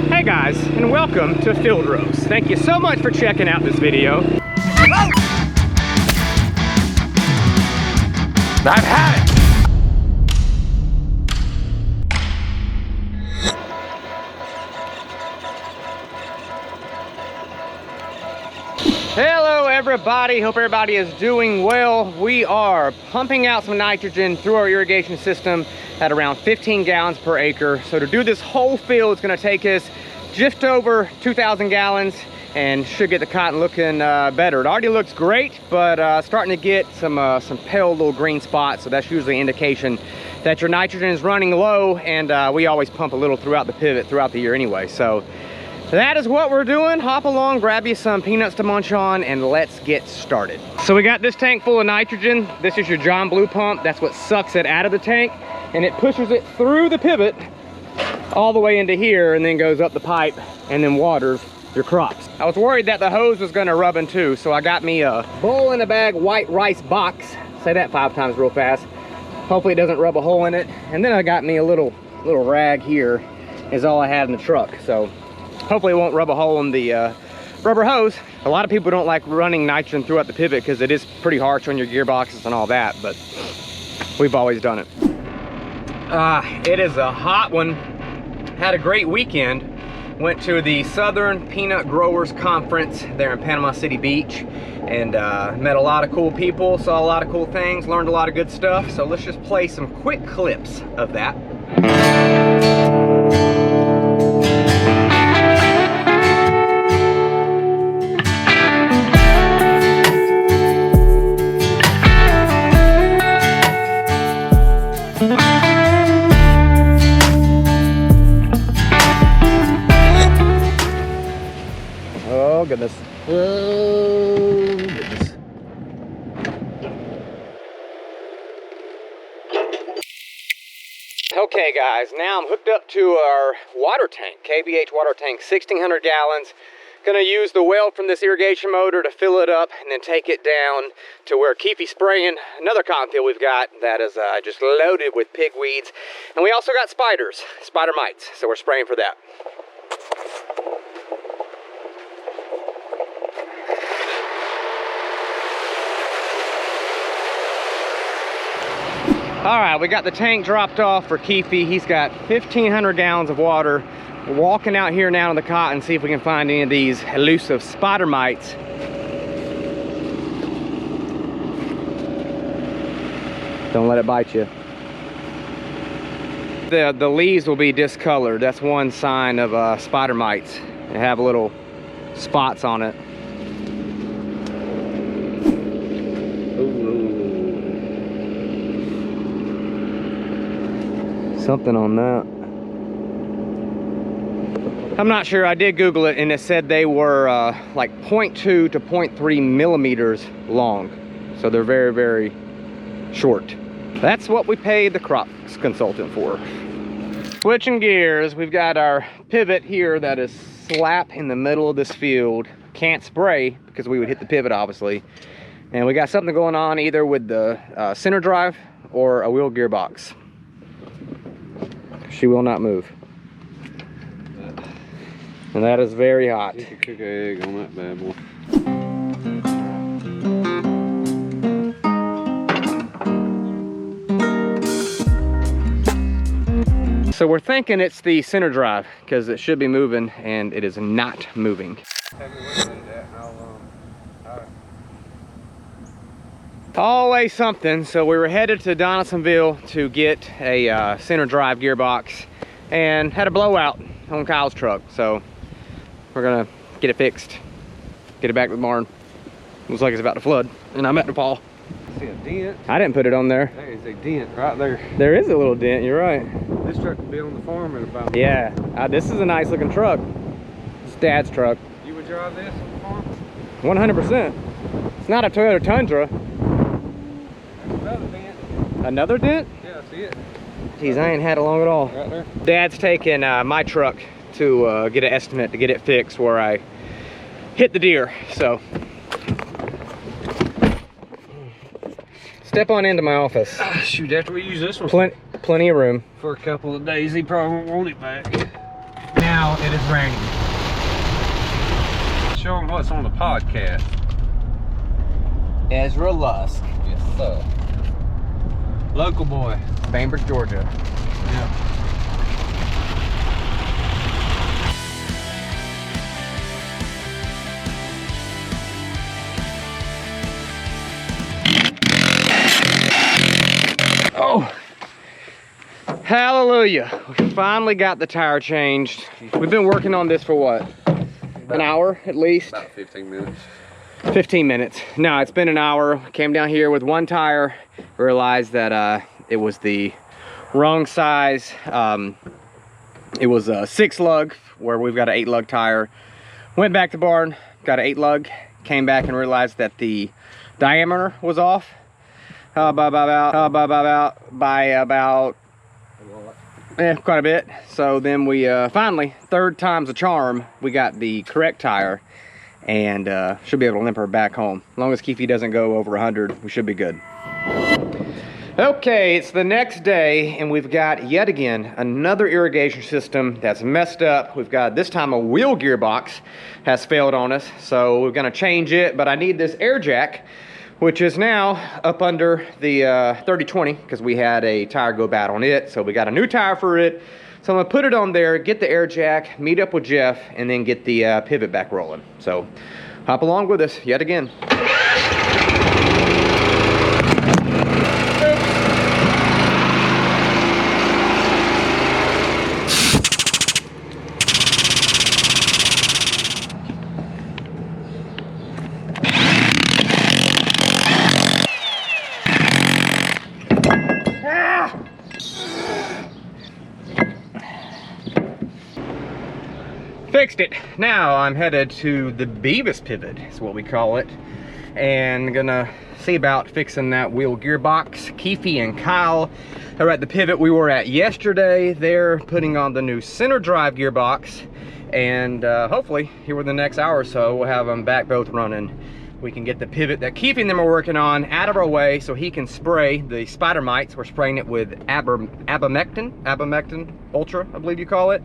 Hey guys, and welcome to Field Roast. Thank you so much for checking out this video. I've had it! Hello everybody, hope everybody is doing well. We are pumping out some nitrogen through our irrigation system at around 15 gallons per acre. So to do this whole field, it's gonna take us just over 2,000 gallons and should get the cotton looking better. It already looks great, but starting to get some pale little green spots. So that's usually an indication that your nitrogen is running low, and we always pump a little throughout the pivot throughout the year anyway. So that is what we're doing. Hop along, grab you some peanuts to munch on, and let's get started. So we got this tank full of nitrogen. This is your John Blue pump. That's what sucks it out of the tank, and it pushes it through the pivot all the way into here, and then goes up the pipe and then waters your crops. I was worried that the hose was gonna rub in too, so I got me a bowl in a bag white rice box. Say that 5 times real fast. Hopefully it doesn't rub a hole in it. And then I got me a little rag here, is all I had in the truck. So hopefully it won't rub a hole in the rubber hose. A lot of people don't like running nitrogen throughout the pivot because it is pretty harsh on your gearboxes and all that, but we've always done it. It is a hot one. Had a great weekend. Went to the Southern Peanut Growers Conference there in Panama City Beach, and met a lot of cool people, saw a lot of cool things, learned a lot of good stuff. So let's just play some quick clips of that. Oh goodness. Oh goodness. Okay guys, now I'm hooked up to our water tank, KBH water tank, 1,600 gallons. Gonna use the well from this irrigation motor to fill it up and then take it down to where Keefe's spraying another cotton field we've got that is just loaded with pigweeds. And we also got spiders, spider mites, so we're spraying for that. All right, we got the tank dropped off for Keefe. He's got 1,500 gallons of water. We're walking out here now in the cotton, see if we can find any of these elusive spider mites. Don't let it bite you. The leaves will be discolored. That's one sign of spider mites. They have little spots on it. Something on that. I'm not sure. I did Google it and it said they were like 0.2 to 0.3 millimeters long. So they're very, very short. That's what we paid the crops consultant for. Switching gears, we've got our pivot here that is slap in the middle of this field. Can't spray because we would hit the pivot obviously. And we got something going on either with the center drive or a wheel gearbox. She will not move. And that is very hot. You could cook an egg on that bad boy. So we're thinking it's the center drive because it should be moving and it is not moving. Always something. So we were headed to Donaldsonville to get a center drive gearbox and had a blowout on Kyle's truck. So we're gonna get it fixed, get it back to the barn. Looks like it's about to flood. And I met Nepal. See a dent? I didn't put it on there. There is a dent right there. There is a little dent, you're right. This truck will be on the farm in about. Yeah, this is a nice looking truck. It's Dad's truck. You would drive this on the farm? 100%. It's not a Toyota Tundra. Another dent. Another dent? Yeah, I see it. Geez, I ain't had it long at all. Right there. Dad's taking my truck to get an estimate to get it fixed where I hit the deer. So step on into my office. Shoot, after we use this one. Plenty of room. For a couple of days, he probably won't want it back. now it is raining. Show them what's on the podcast. Ezra Lusk. Yes, sir. Local boy. Bainbridge, Georgia. Yeah. Oh, hallelujah. We finally got the tire changed. We've been working on this for what? An hour at least? About 15 minutes. 15 minutes. No, it's been an hour. Came down here with one tire, realized that it was the wrong size. It was a 6 lug where we've got an 8 lug tire. Went back to barn, got an 8 lug, came back and realized that the diameter was off. By about quite a bit. So then we finally, third time's a charm, we got the correct tire and should be able to limp her back home. As long as Keefy doesn't go over 100, we should be good. Okay, it's the next day and we've got yet again another irrigation system that's messed up. We've got this time a wheel gearbox has failed on us, so we're gonna change it, but I need this air jack, which is now up under the 3020 because we had a tire go bad on it. So we got a new tire for it. So I'm gonna put it on there, get the air jack, meet up with Jeff, and then get the pivot back rolling. So hop along with us yet again. Fixed it. Now I'm headed to the Beavis pivot, is what we call it, and gonna see about fixing that wheel gearbox. Keefy and Kyle are at the pivot we were at yesterday. They're putting on the new center drive gearbox, and hopefully here within the next hour or so we'll have them back both running. We can get the pivot that Keefy and them are working on out of our way so he can spray the spider mites. We're spraying it with abamectin ultra, I believe you call it,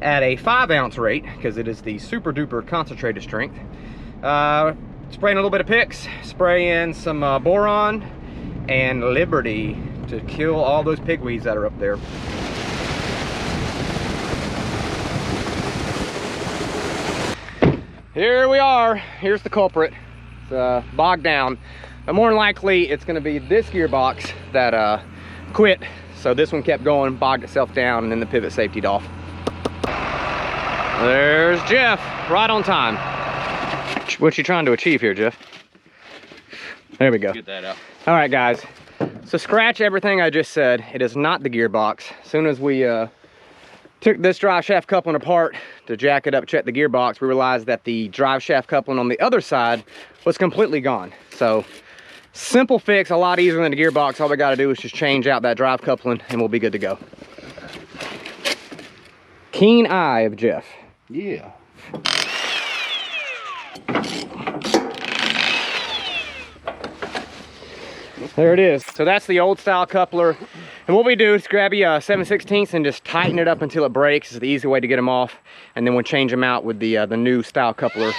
at a 5-ounce rate because it is the super duper concentrated strength. Spraying a little bit of Pix, spraying some boron and Liberty to kill all those pigweeds that are up there. Here we are. Here's the culprit. It's bogged down. But more than likely, it's going to be this gearbox that quit. So this one kept going, bogged itself down, and then the pivot safetied off. There's Jeff, right on time. What you trying to achieve here, Jeff? There we go. Get that out. All right, guys. So scratch everything I just said. It is not the gearbox. As soon as we took this drive shaft coupling apart to jack it up, check the gearbox, we realized that the drive shaft coupling on the other side was completely gone. So simple fix, a lot easier than the gearbox. All we got to do is just change out that drive coupling and we'll be good to go. Keen eye of Jeff. Yeah. There it is. So that's the old style coupler. And what we do is grab a 7/16 and just tighten it up until it breaks. It's the easy way to get them off. And then we'll change them out with the new style coupler.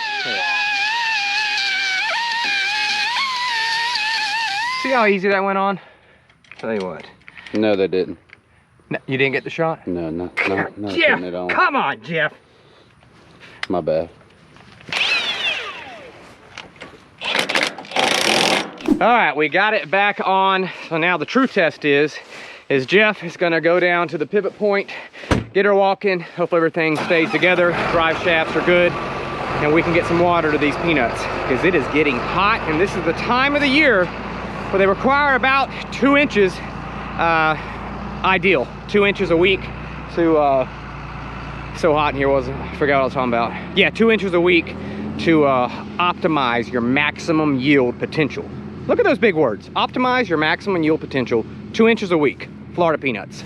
See how easy that went on? Tell you what. No, they didn't. No, you didn't get the shot? No, not Jeff, putting it on. come on, Jeff. My bad. All right, we got it back on. So now the true test is Jeff is gonna go down to the pivot point, get her walking. Hopefully everything stays together. Drive shafts are good. And we can get some water to these peanuts because it is getting hot. And this is the time of the year where they require about 2 inches, ideal, 2 inches a week to, so hot in here, I forgot what I was talking about. Yeah, 2 inches a week to optimize your maximum yield potential. Look at those big words. Optimize your maximum yield potential, 2 inches a week, Florida peanuts.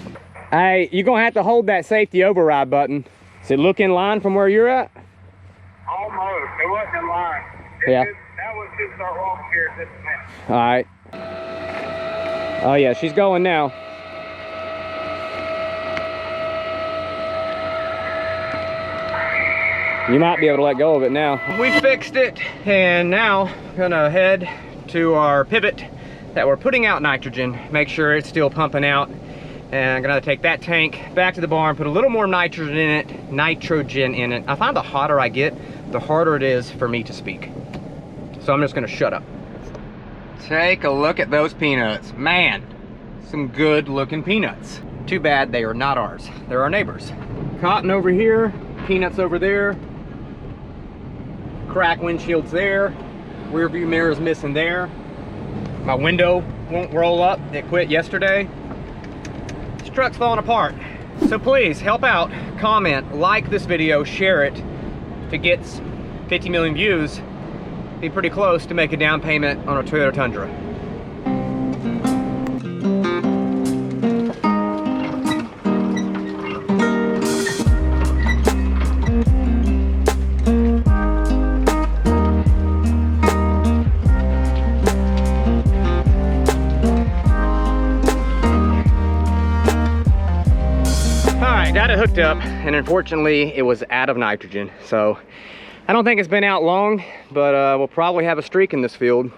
Hey, you're gonna have to hold that safety override button. Does it look in line from where you're at? Almost. It wasn't in line. Yeah. That one should start walking here at this minute. All right. Oh yeah, she's going now. You might be able to let go of it now. We fixed it, and now gonna head to our pivot that we're putting out nitrogen, make sure it's still pumping out. And I'm gonna take that tank back to the barn, put a little more nitrogen in it. I find the hotter I get, the harder it is for me to speak. So I'm just gonna shut up. Take a look at those peanuts. Man, some good looking peanuts. Too bad they are not ours. They're our neighbors. Cotton over here, peanuts over there. Crack windshields there. Rear view mirrors missing there. My window won't roll up. It quit yesterday. This truck's falling apart. So please help out, comment, like this video, share it. If it gets 50 million views, be pretty close to make a down payment on a Toyota Tundra. Got it hooked up, and unfortunately it was out of nitrogen, so I don't think it's been out long, but we'll probably have a streak in this field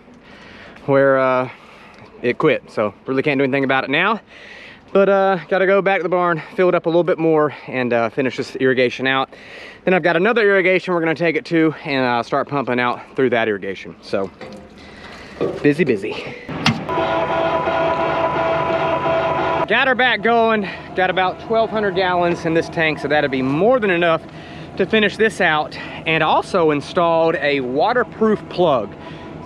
where it quit, so really can't do anything about it now. But gotta go back to the barn, fill it up a little bit more, and finish this irrigation out. Then I've got another irrigation we're gonna take it to and start pumping out through that irrigation. So busy. Got her back going, got about 1,200 gallons in this tank, so that'll be more than enough to finish this out. And also installed a waterproof plug.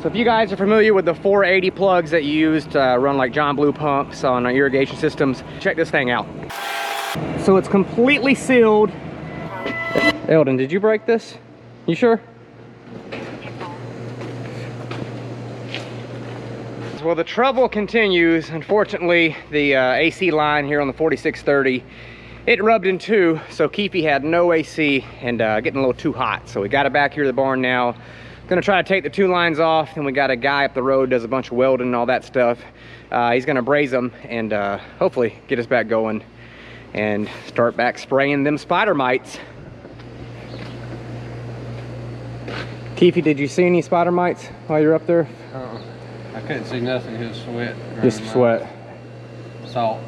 So if you guys are familiar with the 480 plugs that you use to run like John Blue pumps on irrigation systems, check this thing out. So it's completely sealed. Eldon, did you break this? You sure? Well, the trouble continues. Unfortunately, the AC line here on the 4630, it rubbed in two, so Keefy had no AC and getting a little too hot. So we got it back here to the barn now. Gonna try to take the two lines off, and we got a guy up the road does a bunch of welding and all that stuff. He's gonna braze them and hopefully get us back going and start back spraying them spider mites. Keefy, did you see any spider mites while you're up there? I couldn't see nothing, just sweat. Just sweat. Salt.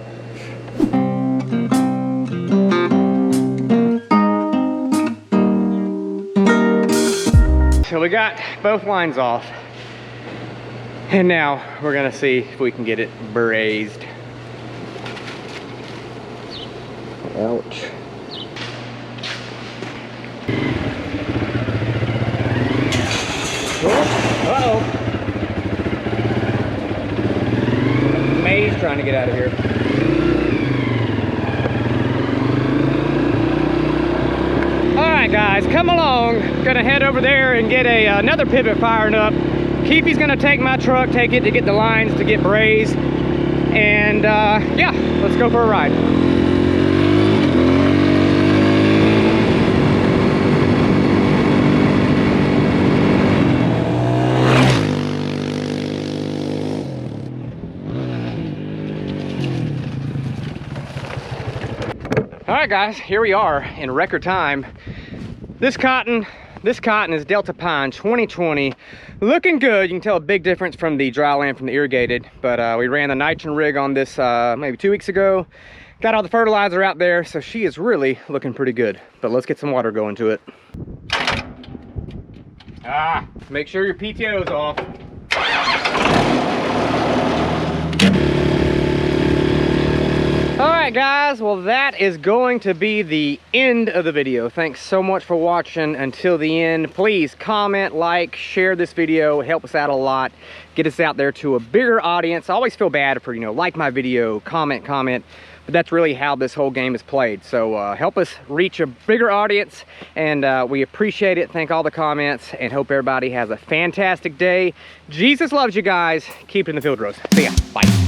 So we got both lines off, and now we're gonna see if we can get it brazed. Ouch. Uh-oh. May's trying to get out of here. All right, guys, come along. Gonna head over there and get another pivot fired up. Keefy's gonna take my truck, take it to get the lines to get brazed. And yeah, let's go for a ride. All right, guys, here we are in record time. This cotton is Delta Pine 2020, looking good. You can tell a big difference from the dry land from the irrigated, but we ran the nitrogen rig on this maybe 2 weeks ago. Got all the fertilizer out there, so she is really looking pretty good. But let's get some water going to it. Make sure your PTO's off. All right, guys, well, that is going to be the end of the video. Thanks so much for watching until the end. Please comment, like, share this video. Help us out a lot. Get us out there to a bigger audience. I always feel bad for, like my video, comment, but that's really how this whole game is played. So help us reach a bigger audience, and we appreciate it. Thank all the comments, and hope everybody has a fantastic day. Jesus loves you guys. Keep it in the field rows. See ya. Bye.